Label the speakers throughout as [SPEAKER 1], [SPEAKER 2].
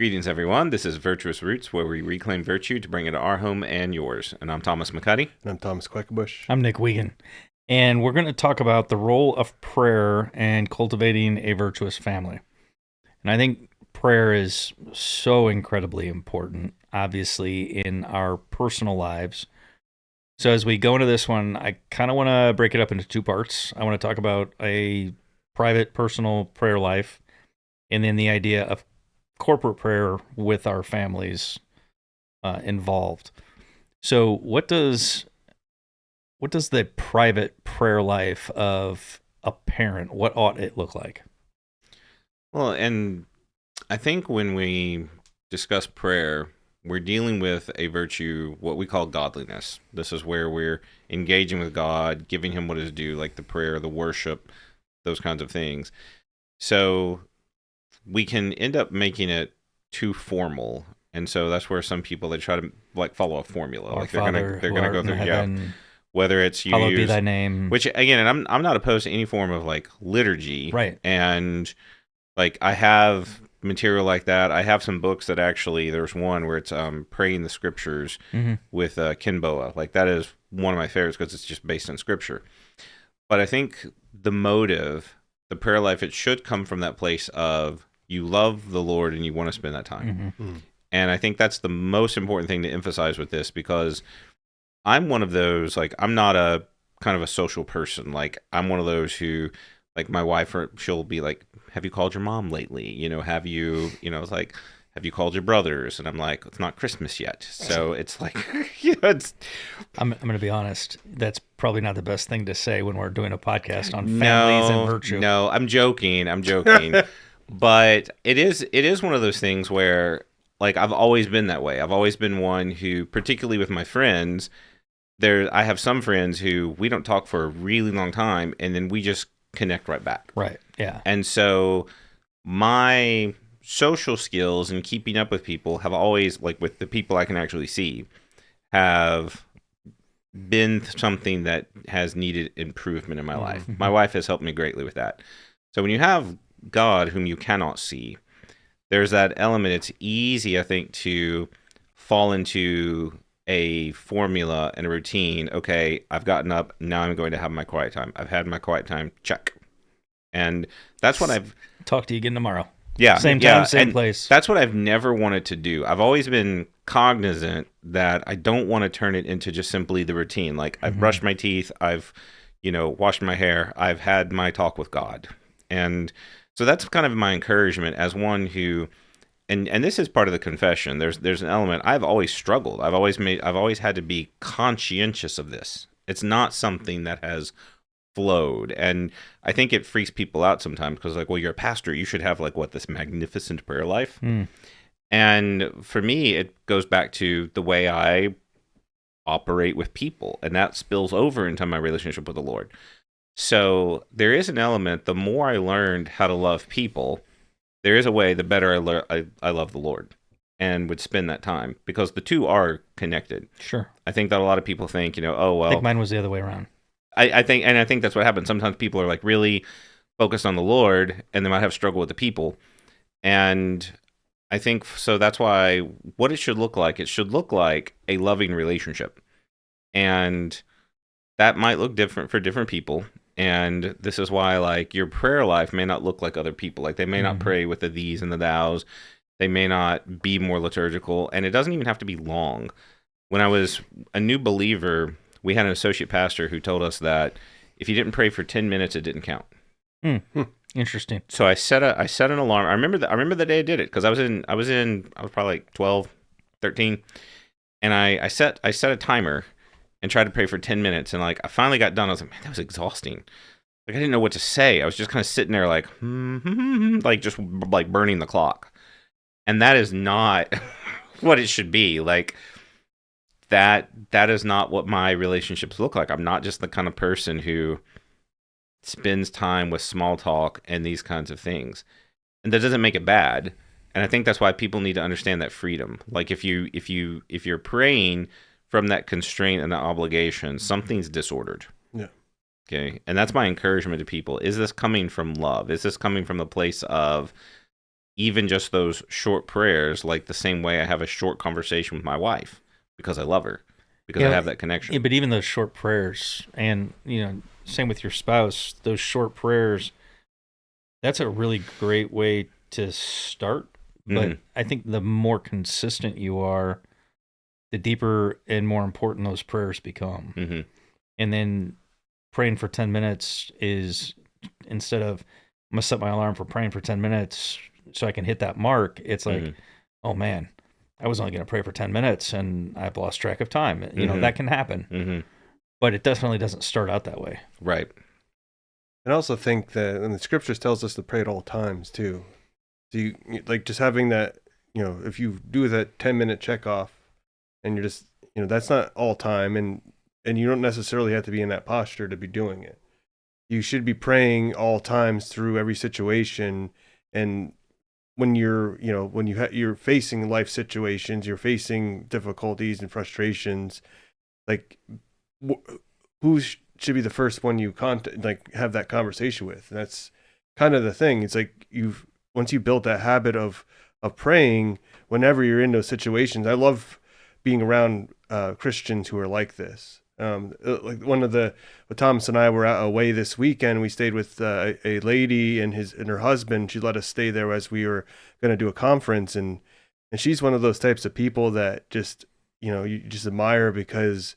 [SPEAKER 1] Greetings, everyone. This is Virtuous Roots, where we reclaim virtue to bring it to our home and yours. And I'm Thomas McCuddy.
[SPEAKER 2] And I'm Thomas Quackenbush.
[SPEAKER 3] I'm Nick Wiegand. And we're going to talk about the role of prayer and cultivating a virtuous family. And I think prayer is so incredibly important, obviously, in our personal lives. So as we go into this one, I kind of want to break it up into two parts. I want to talk about a private, personal prayer life, and then the idea of corporate prayer with our families involved. So what does the private prayer life of a parent, what ought it look like?
[SPEAKER 1] Well, and I think when we discuss prayer, we're dealing with a virtue, what we call godliness. This is where we're engaging with God, giving him what is due, like the prayer, the worship, those kinds of things. So we can end up making it too formal, and so that's where some people, they try to like follow a formula.
[SPEAKER 3] Our
[SPEAKER 1] like
[SPEAKER 3] Father,
[SPEAKER 1] they're gonna go through
[SPEAKER 3] heaven,
[SPEAKER 1] whether it's you
[SPEAKER 3] hallowed
[SPEAKER 1] use,
[SPEAKER 3] be thy name.
[SPEAKER 1] which again, and I'm not opposed to any form of like liturgy,
[SPEAKER 3] Right?
[SPEAKER 1] And like I have material like that. I have some books that actually, there's one where it's praying the scriptures with Ken Boa. Like that is one of my favorites because it's just based on scripture. But I think the motive, the prayer life, it should come from that place of you love the Lord and you want to spend that time. And I think that's the most important thing to emphasize with this, because I'm one of those, like, I'm not a kind of a social person. Like, I'm one of those who, like, my wife, she'll be like, have you called your mom lately? Have you, it's like, have you called your brothers? And I'm like, it's not Christmas yet. So it's like, it's.
[SPEAKER 3] I'm going to be honest. That's probably not the best thing to say when we're doing a podcast on families and virtue.
[SPEAKER 1] No, I'm joking. But it is one of those things where, like, I've always been that way. I've always been one who, particularly with my friends, I have some friends who we don't talk for a really long time, and then we just connect right back.
[SPEAKER 3] Right, yeah.
[SPEAKER 1] And so my social skills and keeping up with people have always, like with the people I can actually see, have been something that has needed improvement in my life. My wife has helped me greatly with that. So when you have God whom you cannot see, there's that element. It's easy, I think, to fall into a formula and a routine. Okay, I've gotten up, now I'm going to have my quiet time. I've had my quiet time, check. And that's what I've...
[SPEAKER 3] Talk to you again tomorrow.
[SPEAKER 1] Yeah.
[SPEAKER 3] Same time, same place.
[SPEAKER 1] That's what I've never wanted to do. I've always been cognizant that I don't want to turn it into just simply the routine. Like, I've brushed my teeth, I've, washed my hair, I've had my talk with God. And so that's kind of my encouragement as one who, and this is part of the confession. There's an element. I've always struggled. I've always had to be conscientious of this. It's not something that has flowed, and I think it freaks people out sometimes because, like, well, you're a pastor, you should have, like, what, this magnificent prayer life. And for me, it goes back to the way I operate with people, and that spills over into my relationship with the Lord. So there is an element. The more I learned how to love people, there is a way, the better I love the Lord and would spend that time, because the two are connected.
[SPEAKER 3] Sure.
[SPEAKER 1] I think that a lot of people think, oh, well.
[SPEAKER 3] I think mine was the other way around.
[SPEAKER 1] I think that's what happens. Sometimes people are like really focused on the Lord, and they might have struggle with the people. And I think, so that's why what it should look like a loving relationship. And that might look different for different people. And this is why, like, your prayer life may not look like other people. Like, they may not pray with the these and the thous. They may not be more liturgical. And it doesn't even have to be long. When I was a new believer, we had an associate pastor who told us that if you didn't pray for 10 minutes, it didn't count.
[SPEAKER 3] Interesting.
[SPEAKER 1] So I set an alarm. I remember the day I did it, because I was probably like 12, 13. And I set a timer and tried to pray for 10 minutes. And, like, I finally got done. I was like, man, that was exhausting. Like, I didn't know what to say. I was just kind of sitting there like, like, just like burning the clock. And that is not what it should be. Like, that is not what my relationships look like. I'm not just the kind of person who spends time with small talk and these kinds of things. And that doesn't make it bad. And I think that's why people need to understand that freedom. Like, if you're praying from that constraint and that obligation, something's disordered.
[SPEAKER 2] Yeah.
[SPEAKER 1] Okay. And that's my encouragement to people. Is this coming from love? Is this coming from the place of even just those short prayers, like the same way I have a short conversation with my wife because I love her, because I
[SPEAKER 3] Yeah,
[SPEAKER 1] have that connection.
[SPEAKER 3] yeah, but even those short prayers, and same with your spouse, those short prayers, that's a really great way to start. But
[SPEAKER 1] Hmm.
[SPEAKER 3] I think the more consistent you are, the deeper and more important those prayers become.
[SPEAKER 1] Hmm.
[SPEAKER 3] And then praying for 10 minutes is, instead of I'm gonna set my alarm for praying for 10 minutes so I can hit that mark, it's like,
[SPEAKER 1] Hmm.
[SPEAKER 3] oh man, I was only going to pray for 10 minutes and I've lost track of time.
[SPEAKER 1] Hmm.
[SPEAKER 3] That can happen,
[SPEAKER 1] Hmm.
[SPEAKER 3] but it definitely doesn't start out that way.
[SPEAKER 1] Right.
[SPEAKER 2] And I also think that, and the scriptures tells us to pray at all times too. So like just having that, if you do that 10-minute check off and you're just, that's not all time, and you don't necessarily have to be in that posture to be doing it. You should be praying all times through every situation. And when you're facing life situations, you're facing difficulties and frustrations, like who should be the first one you contact, like have that conversation with? And that's kind of the thing. It's like once you build that habit of praying whenever you're in those situations. I love being around Christians who are like this. Like Thomas and I were away this weekend. We stayed with a lady and her husband. She let us stay there as we were going to do a conference, and she's one of those types of people that just you just admire, because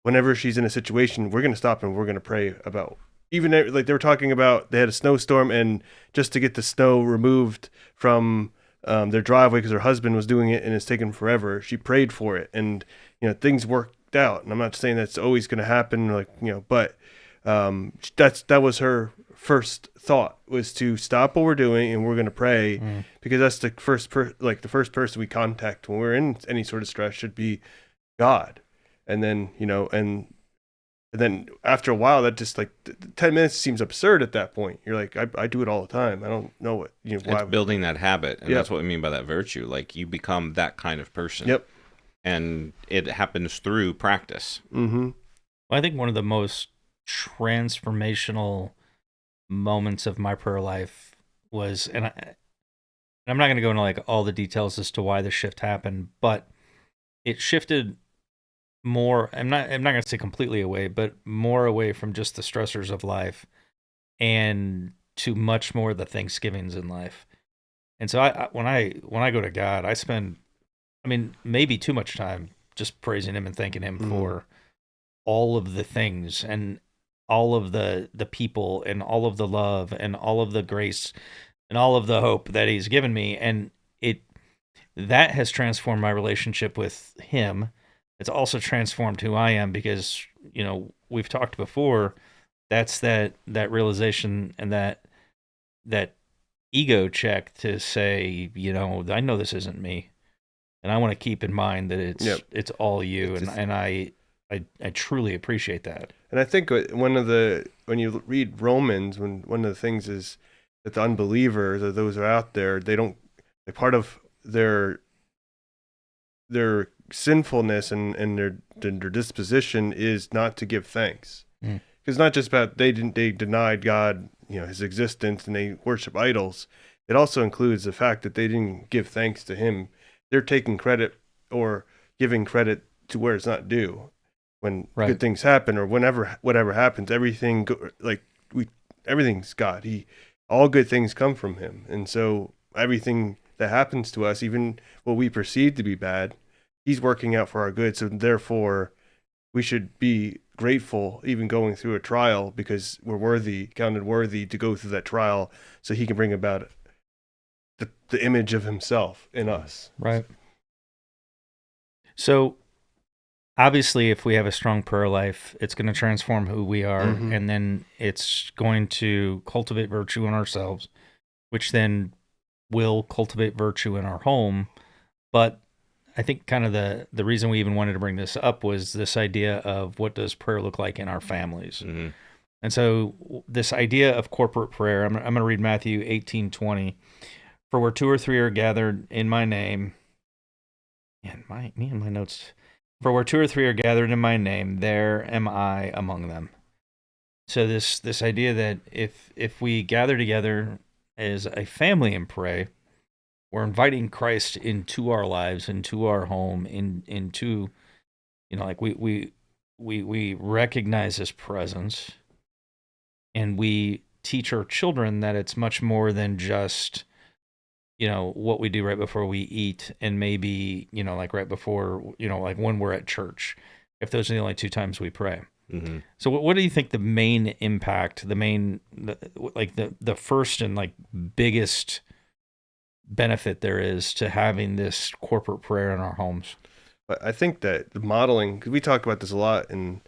[SPEAKER 2] whenever she's in a situation, we're going to stop and we're going to pray about. Even like they were talking about, they had a snowstorm, and just to get the snow removed from their driveway because her husband was doing it and it's taken forever, she prayed for it, and things worked out. And I'm not saying that's always going to happen, like but that was her first thought, was to stop what we're doing and we're going to pray, because that's the first the first person we contact when we're in any sort of stress should be God. And then and then after a while, that just like 10 minutes seems absurd at that point. You're like, I do it all the time. I don't know what why.
[SPEAKER 1] It's building that habit, and
[SPEAKER 2] Yep.
[SPEAKER 1] that's what we mean by that virtue. Like, you become that kind of person.
[SPEAKER 2] Yep.
[SPEAKER 1] And it happens through practice.
[SPEAKER 2] Mm-hmm.
[SPEAKER 3] I think one of the most transformational moments of my prayer life was, and I'm not going to go into like all the details as to why the shift happened, but it shifted more. I'm not going to say completely away, but more away from just the stressors of life and to much more the Thanksgivings in life. And so when I go to God, I spend, maybe too much time just praising him and thanking him for all of the things and all of the people and all of the love and all of the grace and all of the hope that he's given me. And that has transformed my relationship with him. It's also transformed who I am, because, we've talked before, that's that realization and that ego check to say, I know this isn't me, and I want to keep in mind that it's all you. And I truly appreciate that.
[SPEAKER 2] And I think when you read Romans, one of the things is that the unbelievers, or those who are out there, they don't, like, part of their sinfulness and their disposition is not to give thanks. Because not just about they denied God, his existence, and they worship idols. It also includes the fact that they didn't give thanks to him. They're taking credit or giving credit to where it's not due. When good things happen, or whatever happens, everything's God. All good things come from him. And so everything that happens to us, even what we perceive to be bad, he's working out for our good. So therefore, we should be grateful even going through a trial, because we're counted worthy to go through that trial, so he can bring about the image of himself in us.
[SPEAKER 3] Right. So obviously, if we have a strong prayer life, it's going to transform who we are, and then it's going to cultivate virtue in ourselves, which then will cultivate virtue in our home. But I think kind of the reason we even wanted to bring this up was this idea of, what does prayer look like in our families?
[SPEAKER 1] Mm-hmm.
[SPEAKER 3] And so this idea of corporate prayer, I'm going to read Matthew 18:20. For where 2 or 3 are gathered in my name, and me and my notes. For where 2 or 3 are gathered in my name, there am I among them. So this idea that if we gather together as a family and pray, we're inviting Christ into our lives, into our home, into, like we recognize his presence, and we teach our children that it's much more than just, what we do right before we eat, and maybe, like right before, like when we're at church, if those are the only two times we pray.
[SPEAKER 1] Mm-hmm.
[SPEAKER 3] So what do you think the main impact, the first and like biggest benefit there is to having this corporate prayer in our homes?
[SPEAKER 2] But I think that the modeling, because we talk about this a lot in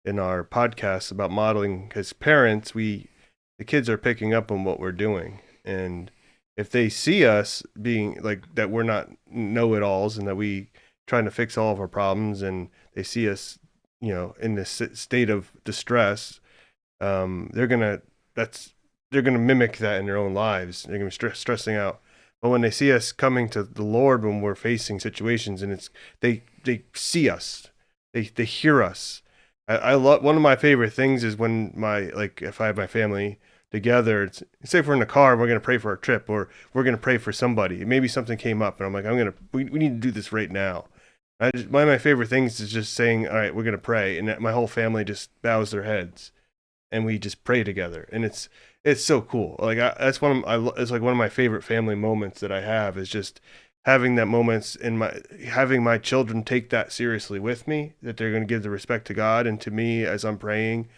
[SPEAKER 2] our podcasts about modeling, because parents, the kids are picking up on what we're doing, and if they see us being like that, we're not know-it-alls, and that we trying to fix all of our problems, and they see us, in this state of distress, they're gonna mimic that in their own lives. They're gonna be stressing out. But when they see us coming to the Lord when we're facing situations, and they see us, they hear us. I love, one of my favorite things is when if I have my family together, say if we're in a car and we're going to pray for our trip, or we're going to pray for somebody, maybe something came up and I'm like, we need to do this right now. One of my favorite things is just saying, all right, we're going to pray. And my whole family just bows their heads and we just pray together. And it's so cool. Like it's like one of my favorite family moments that I have, is just having that moments having my children take that seriously with me, that they're going to give the respect to God and to me as I'm praying.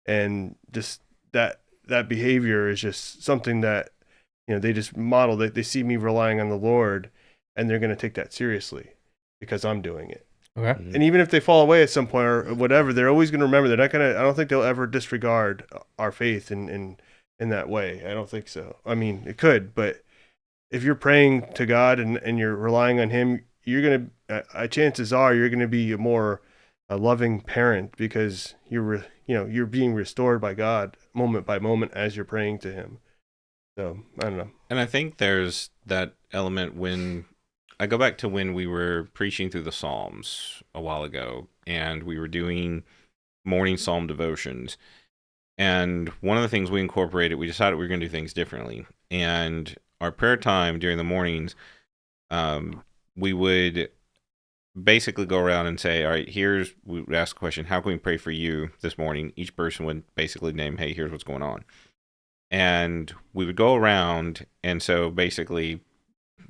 [SPEAKER 2] And just that behavior is just something that, they just model, that they see me relying on the Lord, and they're going to take that seriously because I'm doing it.
[SPEAKER 3] Okay.
[SPEAKER 2] And even if they fall away at some point or whatever, they're always going to remember. They're not going to, I don't think they'll ever disregard our faith in that way. I don't think so. I mean, it could, but if you're praying to God and you're relying on him, you're going to, chances are you're going to be a loving parent, because you're being restored by God moment by moment as you're praying to him. So I don't know.
[SPEAKER 1] And I think there's that element when I go back to when we were preaching through the Psalms a while ago, and we were doing morning Psalm devotions. And one of the things we incorporated, we decided we were going to do things differently. And our prayer time during the mornings, we would basically go around and say, all right, we would ask a question, how can we pray for you this morning? Each person would basically name, hey, here's what's going on. And we would go around, and so basically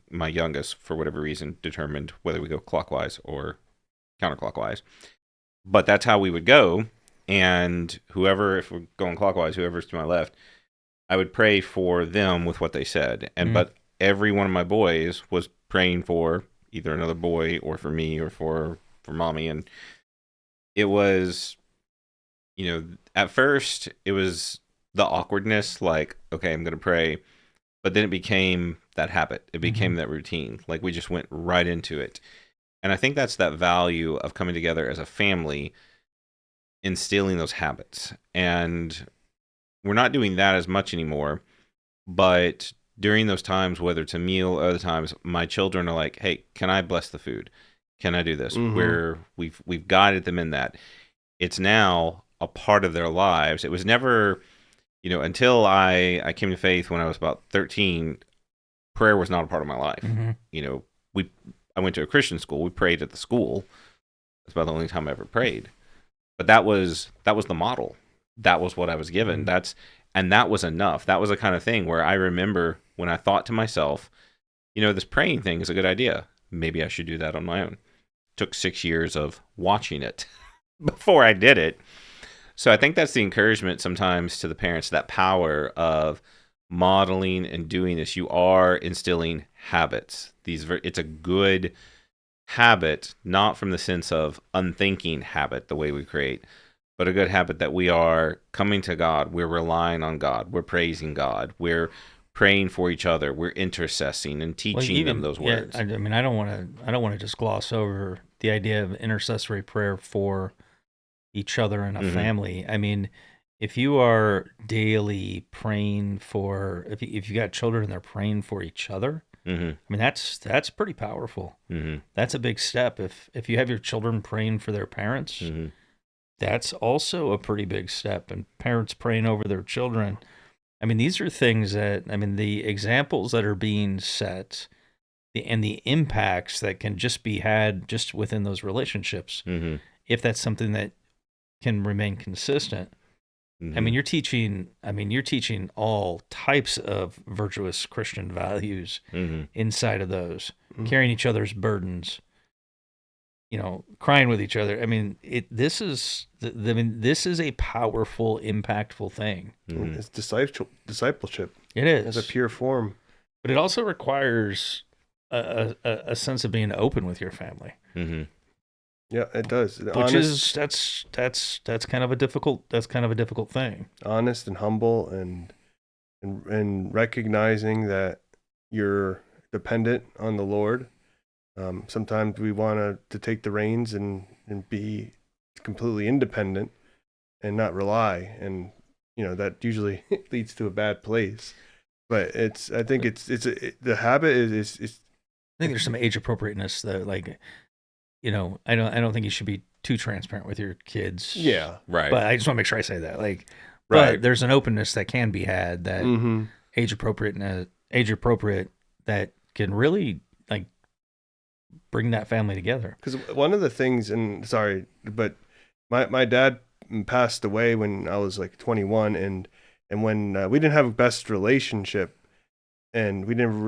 [SPEAKER 1] my youngest, for whatever reason, determined whether we go clockwise or counterclockwise. But that's how we would go. And if we're going clockwise, whoever's to my left, I would pray for them with what they said. And but every one of my boys was praying for either another boy or for me or for mommy. And it was, at first it was the awkwardness, like, okay, I'm going to pray. But then it became that habit. It became that routine. Like we just went right into it. And I think that's that value of coming together as a family, instilling those habits. And we're not doing that as much anymore. But during those times, whether it's a meal or other times, my children are like, hey, can I bless the food? Can I do this? Where we've guided them in that. It's now a part of their lives. It was never, until I came to faith when I was about 13, prayer was not a part of my life. I went to a Christian school. We prayed at the school. That's about the only time I ever prayed. But that was the model. That was what I was given. And that was enough. That was the kind of thing where I remember when I thought to myself, this praying thing is a good idea. Maybe I should do that on my own. Took 6 years of watching it before I did it. So I think that's the encouragement sometimes to the parents, that power of modeling and doing this. You are instilling habits. It's a good habit, not from the sense of unthinking habit, the way we create, but a good habit that we are coming to God. We're relying on God. We're praising God. We're praying for each other. We're intercessing and teaching them those words.
[SPEAKER 3] I mean, I don't want to just gloss over the idea of intercessory prayer for each other in a family. I mean, if you are daily praying for, if you got children and they're praying for each other, I mean, that's pretty powerful. That's a big step. If you have your children praying for their parents, that's also a pretty big step. And parents praying over their children. I mean, these are things that, the examples that are being set the impacts that can just be had just within those relationships, if that's something that can remain consistent. I mean, you're teaching all types of virtuous Christian values inside of those, carrying each other's burdens, crying with each other. I mean, this is a powerful, impactful thing.
[SPEAKER 2] It's discipleship.
[SPEAKER 3] It is.
[SPEAKER 2] It's a pure form.
[SPEAKER 3] But it also requires a sense of being open with your family.
[SPEAKER 2] Yeah, it does.
[SPEAKER 3] Which is that's kind of a difficult thing.
[SPEAKER 2] Honest and humble and recognizing that you're dependent on the Lord. Sometimes we want to take the reins and be completely independent and not rely, and that usually leads to a bad place. But I think the habit is
[SPEAKER 3] I think there's some age appropriateness that, like, I don't think you should be too transparent with your kids.
[SPEAKER 2] Yeah,
[SPEAKER 1] right.
[SPEAKER 3] But I just want to make sure I say that, like,
[SPEAKER 1] right.
[SPEAKER 3] But there's an openness that can be had that age appropriate that can really, like, bring that family together.
[SPEAKER 2] Because one of the things, and sorry, but my dad passed away when I was like 21, and when we didn't have a best relationship, and we didn't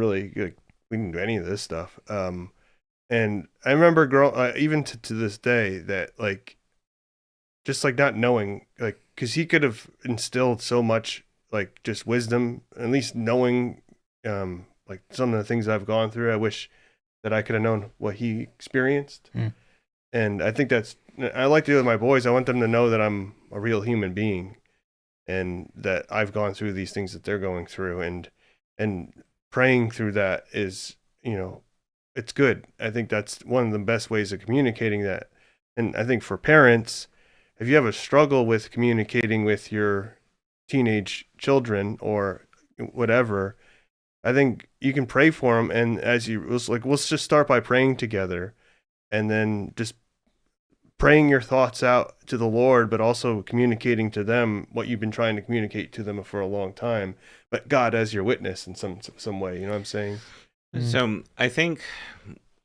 [SPEAKER 2] do any of this stuff. And I remember even to this day that, like, just like not knowing, like, because he could have instilled so much, like, just wisdom, at least knowing, like, some of the things I've gone through. I wish that I could have known what he experienced. And I think I like to do with my boys. I want them to know that I'm a real human being and that I've gone through these things that they're going through, and praying through that is, it's good. I think that's one of the best ways of communicating that. And I think for parents, if you have a struggle with communicating with your teenage children or whatever, I think you can pray for them. And we'll just start by praying together, and then just praying your thoughts out to the Lord, but also communicating to them what you've been trying to communicate to them for a long time, but God as your witness in some way. You know what I'm saying?
[SPEAKER 1] So I think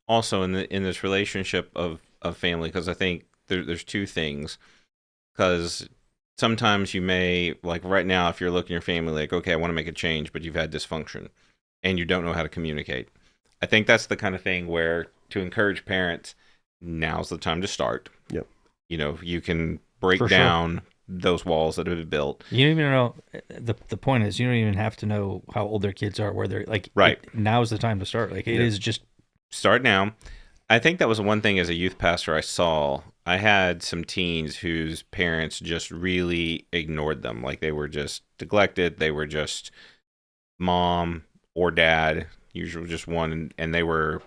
[SPEAKER 1] also in this relationship of family, because I think there's two things. Because sometimes you may, like right now, if you're looking at your family, like, okay, I want to make a change, but you've had dysfunction and you don't know how to communicate. I think that's the kind of thing where, to encourage parents, now's the time to start.
[SPEAKER 2] Yep.
[SPEAKER 1] You can break down those walls that have been built.
[SPEAKER 3] You don't even know, the point is, you don't even have to know how old their kids are, where they're, like,
[SPEAKER 1] right.
[SPEAKER 3] Now's the time to start. Like, it is just
[SPEAKER 1] start now. I think that was one thing as a youth pastor I saw. I had some teens whose parents just really ignored them. Like, they were just neglected. They were just mom or dad, usually just one, and they were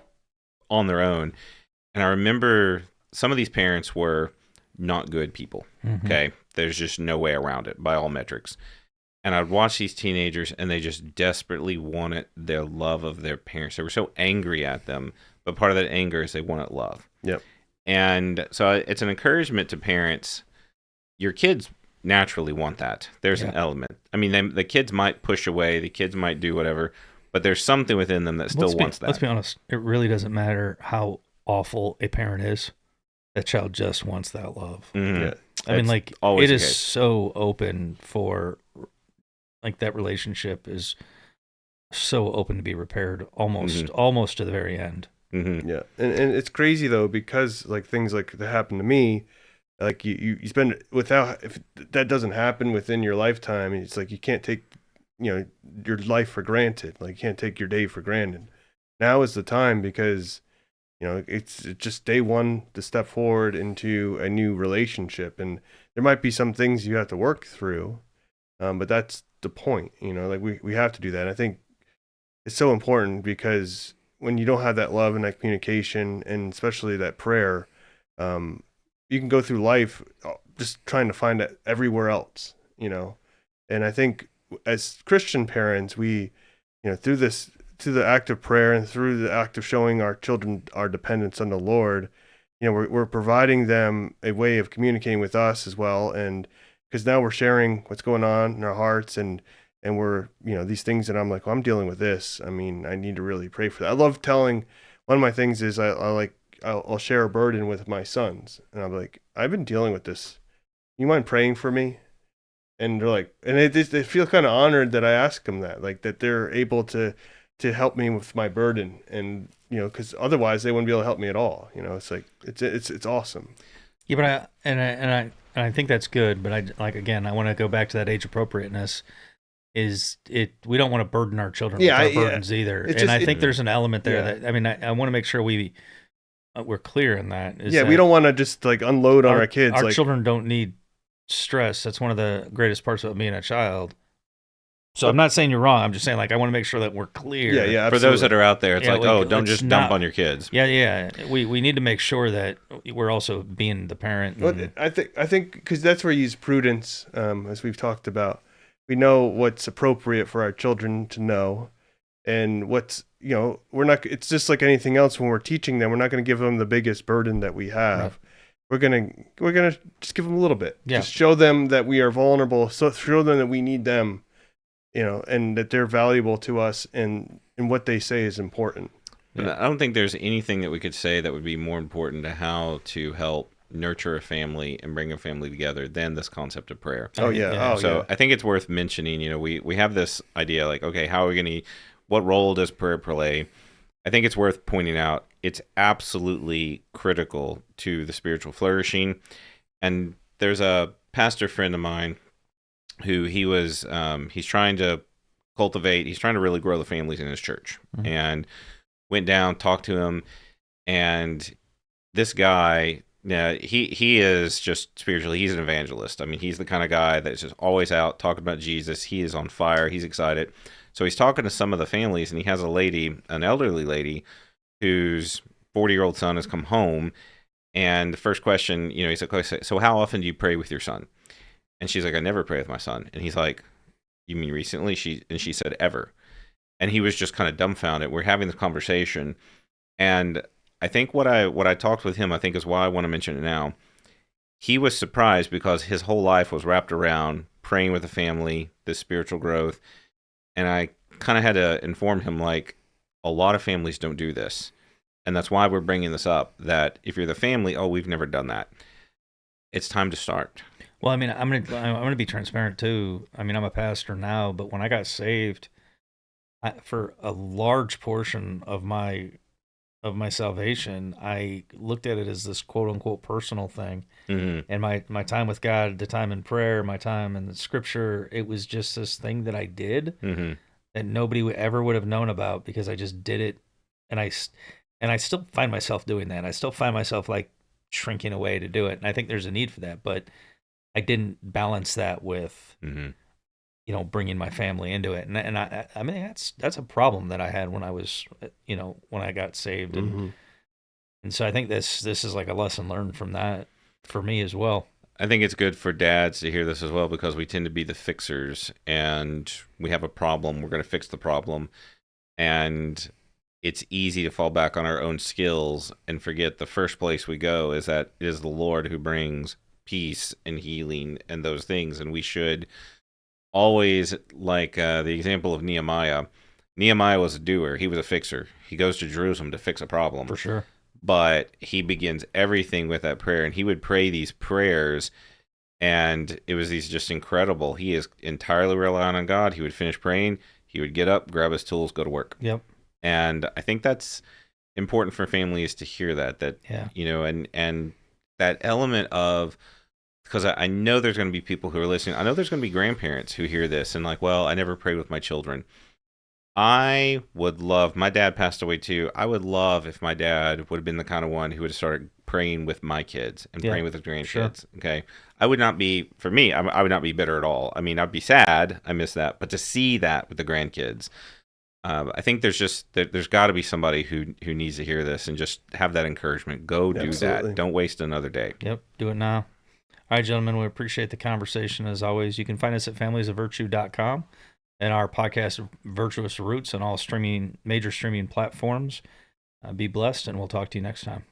[SPEAKER 1] on their own. And I remember some of these parents were not good people. Okay. There's just no way around it by all metrics. And I'd watch these teenagers, and they just desperately wanted their love of their parents. They were so angry at them, but part of that anger is they wanted love.
[SPEAKER 2] Yep.
[SPEAKER 1] And so it's an encouragement to parents. Your kids naturally want that. There's an element. I mean, the kids might push away, the kids might do whatever, but there's something within them that still wants that.
[SPEAKER 3] Let's be honest. It really doesn't matter how awful a parent is. That child just wants that love.
[SPEAKER 2] Yeah.
[SPEAKER 3] I mean, like, it is so open for, like, that relationship is so open to be repaired almost to the very end.
[SPEAKER 2] Yeah. And it's crazy though, because like things like that happen to me, like you spend if that doesn't happen within your lifetime, it's like you can't take your life for granted. Like, you can't take your day for granted. Now is the time, because it's just day one to step forward into a new relationship, and there might be some things you have to work through, but that's the point. Like, we have to do that. And I think it's so important, because when you don't have that love and that communication, and especially that prayer, you can go through life just trying to find it everywhere else, And I think as Christian parents, we, through the act of prayer and through the act of showing our children our dependence on the Lord, we're providing them a way of communicating with us as well. And because now we're sharing what's going on in our hearts, and and we're, these things that I'm like, well, I'm dealing with this. I mean, I need to really pray for that. I love telling, one of my things is I'll share a burden with my sons, and I'm like, I've been dealing with this. You mind praying for me? And they're like, and they feel kind of honored that I ask them that, like that they're able to help me with my burden, and because otherwise they wouldn't be able to help me at all. It's like it's awesome.
[SPEAKER 3] Yeah, but I think that's good. But I want to go back to that age appropriateness. We don't want to burden our children with our burdens either. I think there's an element there that I want to make sure we're clear in that.
[SPEAKER 2] We don't want to just like unload on our kids.
[SPEAKER 3] Our children don't need stress. That's one of the greatest parts about being a child. So I'm not saying you're wrong. I'm just saying, like, I want to make sure that we're clear.
[SPEAKER 2] Yeah,
[SPEAKER 1] absolutely. For those that are out there, it's don't just dump on your kids.
[SPEAKER 3] Yeah. We need to make sure that we're also being the parent.
[SPEAKER 2] Well, I think because that's where you use prudence, as we've talked about. We know what's appropriate for our children to know, and what's we're not. It's just like anything else. When we're teaching them, we're not going to give them the biggest burden that we have. Right. We're gonna just give them a little bit. Yeah. Just show them that we are vulnerable. So show them that we need them. And that they're valuable to us, and what they say is important.
[SPEAKER 1] Yeah. I don't think there's anything that we could say that would be more important to how to help nurture a family and bring a family together than this concept of prayer.
[SPEAKER 2] Oh yeah.
[SPEAKER 1] I think it's worth mentioning. We have this idea like, okay, how are we going to? What role does prayer play? I think it's worth pointing out it's absolutely critical to the spiritual flourishing. And there's a pastor friend of mine who he's trying to cultivate, he's trying to really grow the families in his church, and went down, talked to him, and this guy, he is just spiritually, he's an evangelist. I mean, he's the kind of guy that's just always out talking about Jesus. He is on fire. He's excited. So he's talking to some of the families, and he has an elderly lady, whose 40-year-old son has come home, and the first question, he said, so how often do you pray with your son? And she's like, I never pray with my son. And he's like, you mean recently? She said, ever. And he was just kind of dumbfounded. We're having this conversation. And I think what I talked with him, I think is why I want to mention it now. He was surprised because his whole life was wrapped around praying with the family, this spiritual growth. And I kind of had to inform him, like, a lot of families don't do this. And that's why we're bringing this up, that if you're the family, we've never done that. It's time to start.
[SPEAKER 3] Well, I mean, I'm gonna be transparent too. I mean, I'm a pastor now, but when I got saved, for a large portion of my salvation, I looked at it as this quote unquote personal thing. Mm-hmm. And my time with God, the time in prayer, my time in the Scripture, it was just this thing that I did that nobody ever would have known about because I just did it, and I still find myself doing that. I still find myself like shrinking away to do it, and I think there's a need for that, but I didn't balance that with, bringing my family into it. And I mean, that's a problem that I had when I was, when I got saved. And so I think this is like a lesson learned from that for me as well.
[SPEAKER 1] I think it's good for dads to hear this as well, because we tend to be the fixers, and we have a problem. We're going to fix the problem. And it's easy to fall back on our own skills and forget the first place we go is that it is the Lord who brings peace and healing and those things. And we should always, like the example of Nehemiah was a doer. He was a fixer. He goes to Jerusalem to fix a problem.
[SPEAKER 3] For sure.
[SPEAKER 1] But he begins everything with that prayer, and he would pray these prayers, and it was these just incredible. He is entirely relying on God. He would finish praying. He would get up, grab his tools, go to work.
[SPEAKER 3] Yep.
[SPEAKER 1] And I think that's important for families to hear that, and that element of, because I know there's going to be people who are listening. I know there's going to be grandparents who hear this and like, well, I never prayed with my children. I would love, my dad passed away too. I would love if my dad would have been the kind of one who would have started praying with my kids and praying with his grandkids. Sure. Okay. I would not be, for me, I would not be bitter at all. I mean, I'd be sad. I miss that. But to see that with the grandkids, I think there's got to be somebody who needs to hear this and just have that encouragement. Go do that. Don't waste another day.
[SPEAKER 3] Yep. Do it now. All right, gentlemen, we appreciate the conversation as always. You can find us at familiesofvirtue.com and our podcast, Virtuous Roots, on all major streaming platforms. Be blessed, and we'll talk to you next time.